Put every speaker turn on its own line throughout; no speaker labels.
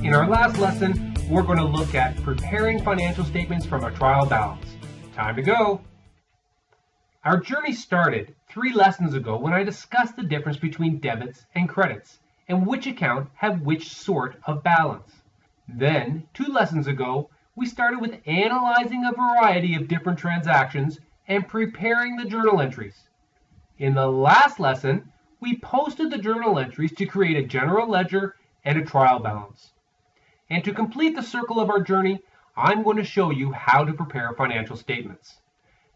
In our last lesson, we're going to look at preparing financial statements from a trial balance. Time to go! Our journey started 3 lessons ago when I discussed the difference between debits and credits and which account have which sort of balance. Then, 2 lessons ago, we started with analyzing a variety of different transactions and preparing the journal entries. In the last lesson, we posted the journal entries to create a general ledger and a trial balance. And to complete the circle of our journey, I'm going to show you how to prepare financial statements.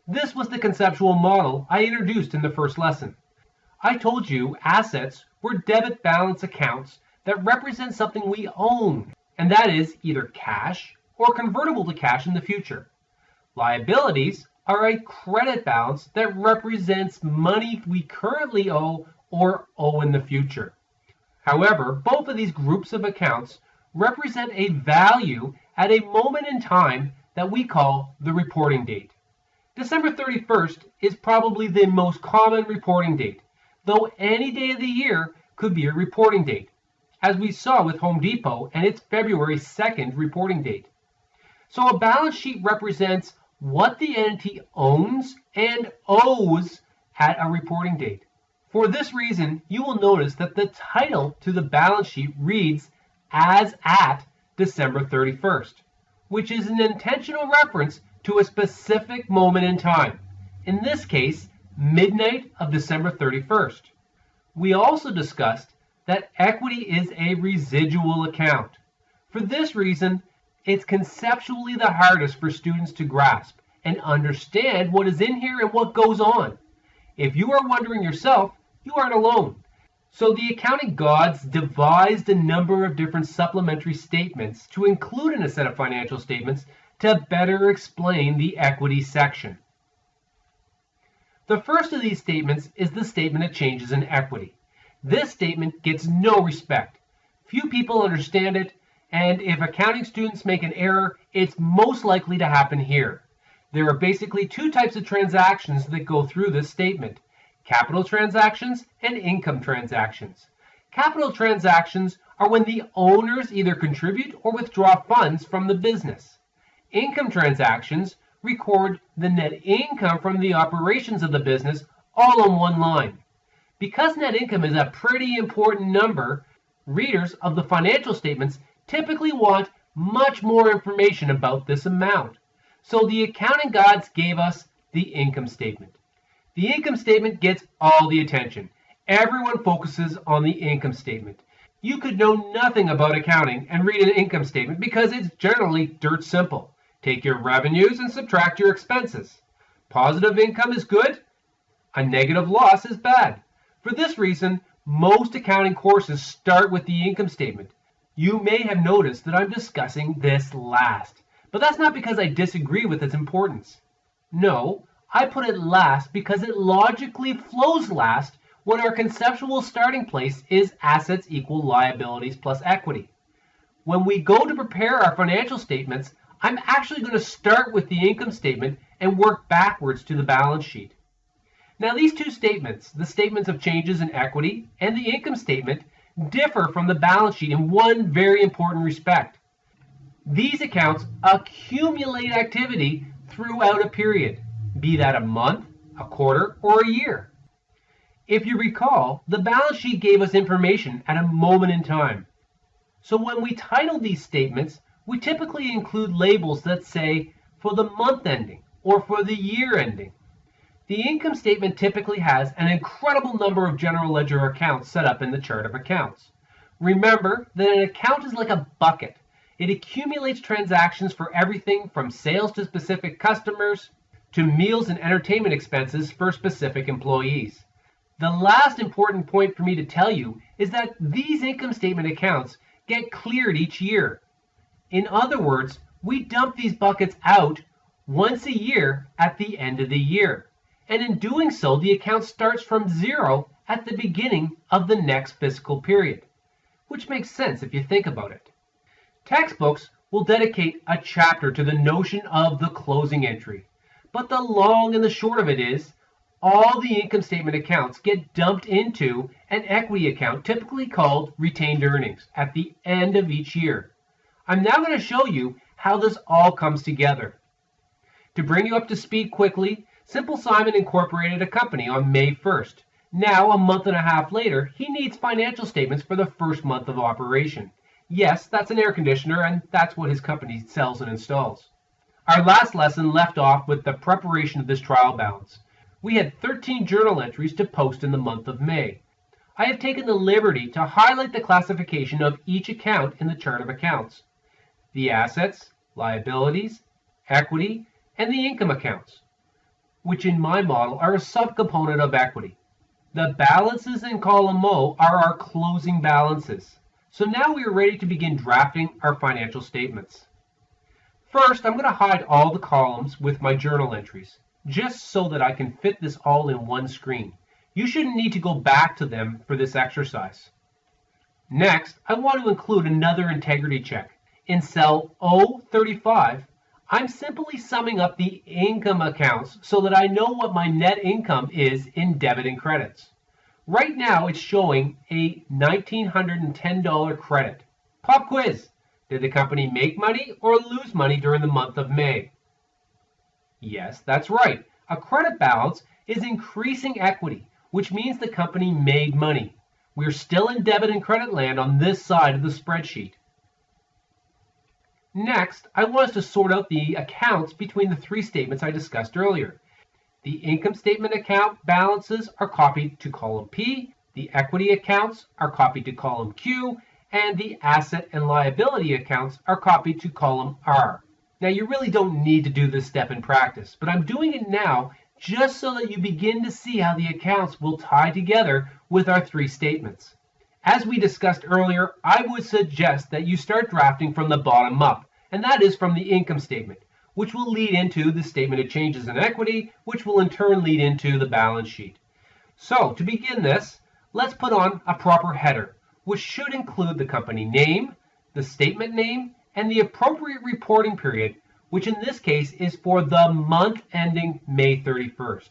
This was the conceptual model I introduced in the first lesson. I told you assets were debit balance accounts that represent something we own, and that is either cash or convertible to cash in the future. Liabilities are a credit balance that represents money we currently owe or owe in the future. However, both of these groups of accounts represent a value at a moment in time that we call the reporting date. December 31st is probably the most common reporting date, though any day of the year could be a reporting date, as we saw with Home Depot and its February 2nd reporting date. So a balance sheet represents what the entity owns and owes at a reporting date. For this reason, you will notice that the title to the balance sheet reads as at December 31st, which is an intentional reference to a specific moment in time, in this case, midnight of December 31st. We also discussed that equity is a residual account. For this reason, it's conceptually the hardest for students to grasp and understand what is in here and what goes on. If you are wondering yourself, you aren't alone. So the accounting gods devised a number of different supplementary statements to include in a set of financial statements to better explain the equity section. The first of these statements is the statement of changes in equity. This statement gets no respect. Few people understand it, and if accounting students make an error, it's most likely to happen here. There are basically 2 types of transactions that go through this statement: capital transactions and income transactions. Capital transactions are when the owners either contribute or withdraw funds from the business. Income transactions record the net income from the operations of the business all on one line. Because net income is a pretty important number, readers of the financial statements typically want much more information about this amount. So the accounting gods gave us the income statement. The income statement gets all the attention. Everyone focuses on the income statement. You could know nothing about accounting and read an income statement because it's generally dirt simple. Take your revenues and subtract your expenses. Positive income is good. A negative loss is bad. For this reason, most accounting courses start with the income statement. You may have noticed that I'm discussing this last, but that's not because I disagree with its importance. No, I put it last because it logically flows last when our conceptual starting place is assets equal liabilities plus equity. When we go to prepare our financial statements, I'm actually going to start with the income statement and work backwards to the balance sheet. Now these 2 statements, the statements of changes in equity and the income statement, differ from the balance sheet in one very important respect. These accounts accumulate activity throughout a period, be that a month, a quarter, or a year. If you recall, the balance sheet gave us information at a moment in time. So when we title these statements, we typically include labels that say for the month ending or for the year ending. The income statement typically has an incredible number of general ledger accounts set up in the chart of accounts. Remember that an account is like a bucket. It accumulates transactions for everything from sales to specific customers to meals and entertainment expenses for specific employees. The last important point for me to tell you is that these income statement accounts get cleared each year. In other words, we dump these buckets out once a year at the end of the year. And in doing so, the account starts from 0 at the beginning of the next fiscal period, which makes sense if you think about it. Textbooks will dedicate a chapter to the notion of the closing entry, but the long and the short of it is, all the income statement accounts get dumped into an equity account typically called retained earnings at the end of each year. I'm now going to show you how this all comes together. To bring you up to speed quickly, Simple Simon incorporated a company on May 1st. Now, a month and a half later, he needs financial statements for the first month of operation. Yes, that's an air conditioner, and that's what his company sells and installs. Our last lesson left off with the preparation of this trial balance. We had 13 journal entries to post in the month of May. I have taken the liberty to highlight the classification of each account in the chart of accounts: the assets, liabilities, equity, and the income accounts, which in my model are a subcomponent of equity. The balances in column O are our closing balances. So now we are ready to begin drafting our financial statements. First, I'm going to hide all the columns with my journal entries, just so that I can fit this all in one screen. You shouldn't need to go back to them for this exercise. Next, I want to include another integrity check. In cell O35, I'm simply summing up the income accounts so that I know what my net income is in debit and credits. Right now, it's showing a $1,910 credit. Pop quiz. Did the company make money or lose money during the month of May? Yes, that's right. A credit balance is increasing equity, which means the company made money. We're still in debit and credit land on this side of the spreadsheet. Next, I want us to sort out the accounts between the three statements I discussed earlier. The income statement account balances are copied to column P, the equity accounts are copied to column Q, and the asset and liability accounts are copied to column R. Now, you really don't need to do this step in practice, but I'm doing it now just so that you begin to see how the accounts will tie together with our three statements. As we discussed earlier, I would suggest that you start drafting from the bottom up, and that is from the income statement, which will lead into the statement of changes in equity, which will in turn lead into the balance sheet. So, to begin this, let's put on a proper header, which should include the company name, the statement name, and the appropriate reporting period, which in this case is for the month ending May 31st.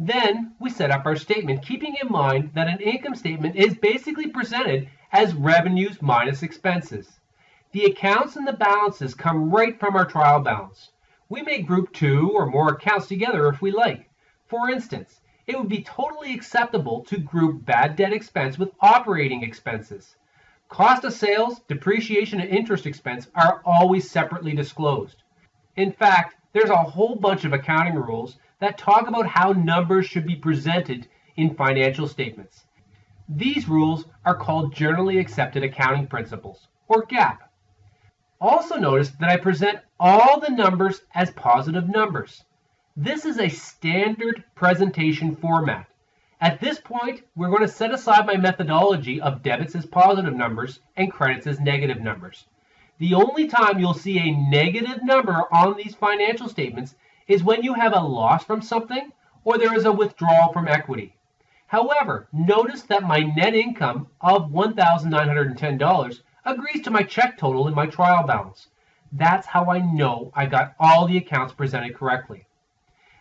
Then we set up our statement, keeping in mind that an income statement is basically presented as revenues minus expenses. The accounts and the balances come right from our trial balance. We may group two or more accounts together if we like. For instance, it would be totally acceptable to group bad debt expense with operating expenses. Cost of sales, depreciation, and interest expense are always separately disclosed. In fact, there's a whole bunch of accounting rules that talk about how numbers should be presented in financial statements. These rules are called Generally Accepted Accounting Principles, or GAAP. Also notice that I present all the numbers as positive numbers. This is a standard presentation format. At this point, we're going to set aside my methodology of debits as positive numbers and credits as negative numbers. The only time you'll see a negative number on these financial statements is when you have a loss from something or there is a withdrawal from equity. However, notice that my net income of $1,910 agrees to my check total in my trial balance. That's how I know I got all the accounts presented correctly.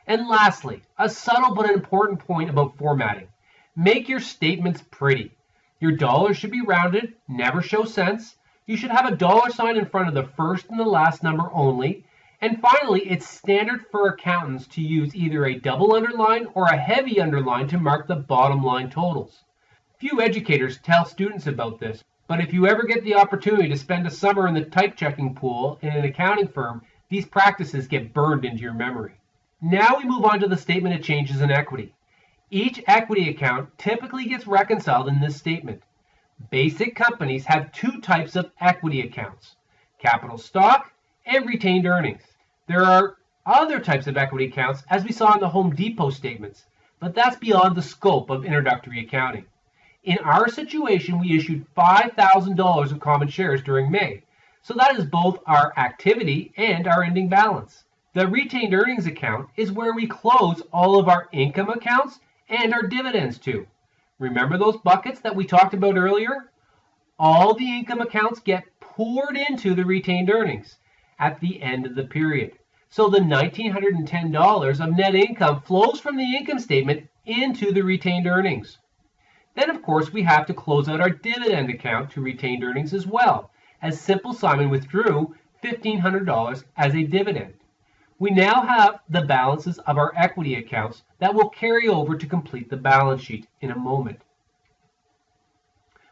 And lastly, a subtle but important point about formatting. Make your statements pretty. Your dollars should be rounded, never show cents. You should have a dollar sign in front of the first and the last number only. And finally, it's standard for accountants to use either a double underline or a heavy underline to mark the bottom line totals. Few educators tell students about this, but if you ever get the opportunity to spend a summer in the type checking pool in an accounting firm, these practices get burned into your memory. Now we move on to the statement of changes in equity. Each equity account typically gets reconciled in this statement. Basic companies have two types of equity accounts: capital stock and retained earnings. There are other types of equity accounts, as we saw in the Home Depot statements, but that's beyond the scope of introductory accounting. In our situation, we issued $5,000 of common shares during May, so that is both our activity and our ending balance. The retained earnings account is where we close all of our income accounts and our dividends to. Remember those buckets that we talked about earlier? All the income accounts get poured into the retained earnings at the end of the period. So the $1,910 of net income flows from the income statement into the retained earnings. Then, of course, we have to close out our dividend account to retained earnings as well. as Simple Simon withdrew $1,500 as a dividend. We now have the balances of our equity accounts that will carry over to complete the balance sheet in a moment.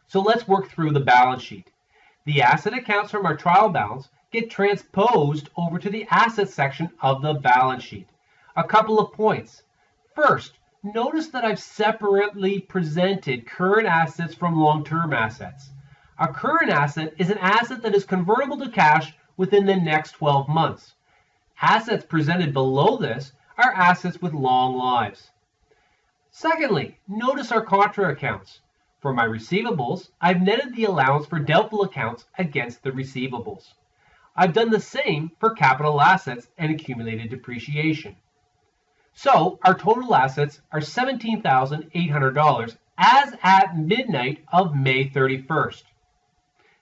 So let's work through the balance sheet. The asset accounts from our trial balance get transposed over to the assets section of the balance sheet. A couple of points. First, notice that I've separately presented current assets from long-term assets. A current asset is an asset that is convertible to cash within the next 12 months. Assets presented below this are assets with long lives. Secondly, notice our contra accounts. For my receivables, I've netted the allowance for doubtful accounts against the receivables. I've done the same for capital assets and accumulated depreciation. So our total assets are $17,800 as at midnight of May 31st.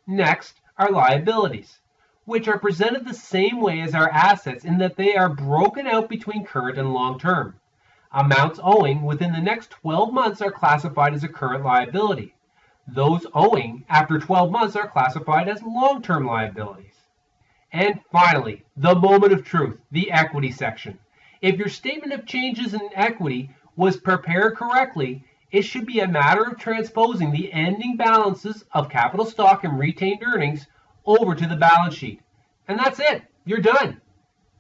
Next, our liabilities, which are presented the same way as our assets in that they are broken out between current and long-term. Amounts owing within the next 12 months are classified as a current liability. Those owing after 12 months are classified as long-term liabilities. And finally, the moment of truth, the equity section. If your statement of changes in equity was prepared correctly, it should be a matter of transposing the ending balances of capital stock and retained earnings over to the balance sheet. And that's it. You're done.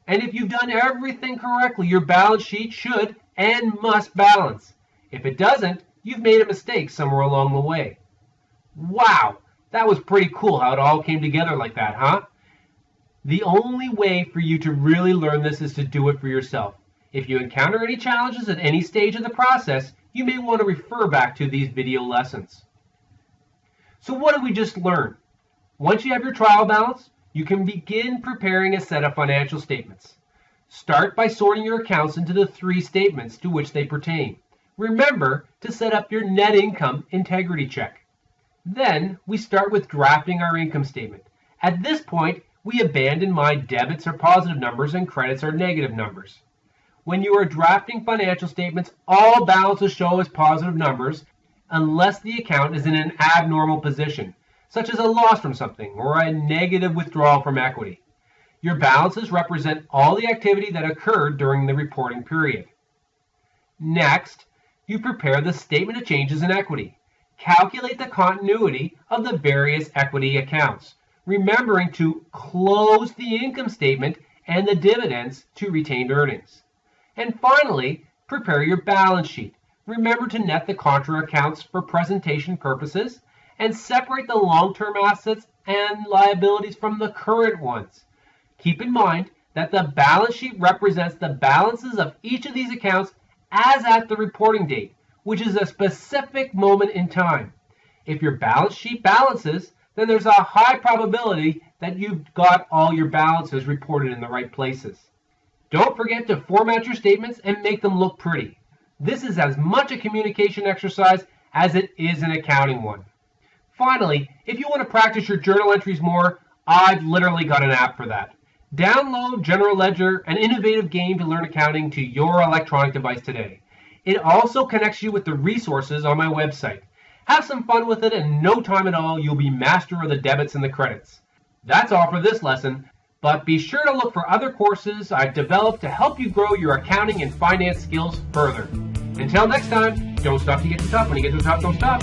And if you've done everything correctly, your balance sheet should and must balance. If it doesn't, you've made a mistake somewhere along the way. Wow, that was pretty cool how it all came together like that, huh? The only way for you to really learn this is to do it for yourself. If you encounter any challenges at any stage of the process, you may want to refer back to these video lessons. So what did we just learn? Once you have your trial balance, you can begin preparing a set of financial statements. Start by sorting your accounts into the 3 statements to which they pertain. Remember to set up your net income integrity check. Then we start with drafting our income statement. At this point, we abandon my debits are positive numbers and credits are negative numbers. When you are drafting financial statements, all balances show as positive numbers unless the account is in an abnormal position, such as a loss from something or a negative withdrawal from equity. Your balances represent all the activity that occurred during the reporting period. Next, you prepare the statement of changes in equity. Calculate the continuity of the various equity accounts, remembering to close the income statement and the dividends to retained earnings. And finally, prepare your balance sheet. Remember to net the contra accounts for presentation purposes and separate the long-term assets and liabilities from the current ones. Keep in mind that the balance sheet represents the balances of each of these accounts as at the reporting date, which is a specific moment in time. If your balance sheet balances, then there's a high probability that you've got all your balances reported in the right places. Don't forget to format your statements and make them look pretty. This is as much a communication exercise as it is an accounting one. Finally, if you want to practice your journal entries more, I've literally got an app for that. Download General Ledger, an innovative game to learn accounting, to your electronic device today. It also connects you with the resources on my website. Have some fun with it, and in no time at all, you'll be master of the debits and the credits. That's all for this lesson, but be sure to look for other courses I've developed to help you grow your accounting and finance skills further. Until next time, don't stop to get to the top. When you get to the top, don't stop.